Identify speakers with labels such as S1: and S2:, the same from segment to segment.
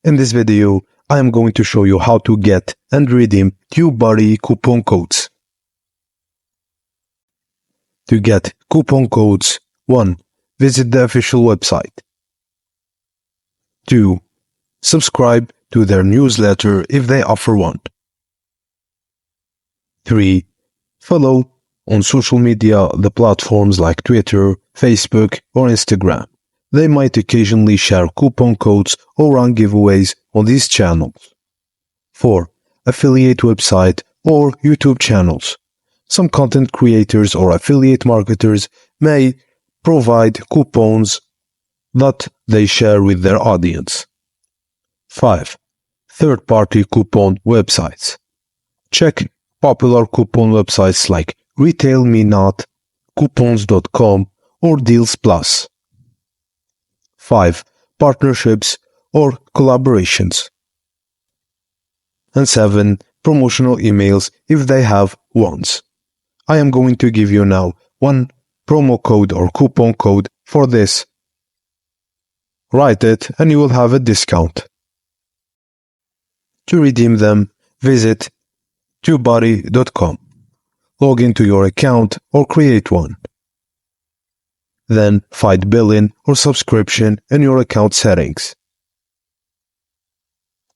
S1: In this video, I am going to show you how to get and redeem TubeBuddy coupon codes. To get coupon codes, 1. Visit the official website. 2. Subscribe to their newsletter if they offer one. 3. Follow on social media the platforms like Twitter, Facebook, or Instagram. They might occasionally share coupon codes or run giveaways on these channels. 4. Affiliate website or YouTube channels. Some content creators or affiliate marketers may provide coupons that they share with their audience. 5. Third-party coupon websites. Check popular coupon websites like RetailMeNot, Coupons.com, or Deals Plus. 5. Partnerships or collaborations. And 7. Promotional emails if they have ones. I am going to give you now one promo code or coupon code for this. Write it and you will have a discount. To redeem them, visit TubeBuddy.com. Log into your account or create one. Then find billing or subscription in your account settings.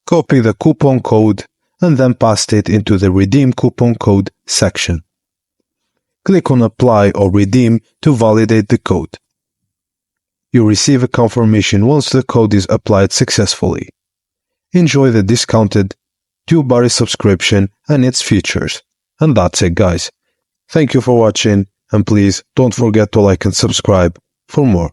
S1: Copy the coupon code and then paste it into the Redeem Coupon Code section. Click on Apply or Redeem to validate the code. You receive a confirmation once the code is applied successfully. Enjoy the discounted TubeBuddy subscription and its features. And that's it, guys. Thank you for watching, and please don't forget to like and subscribe for more.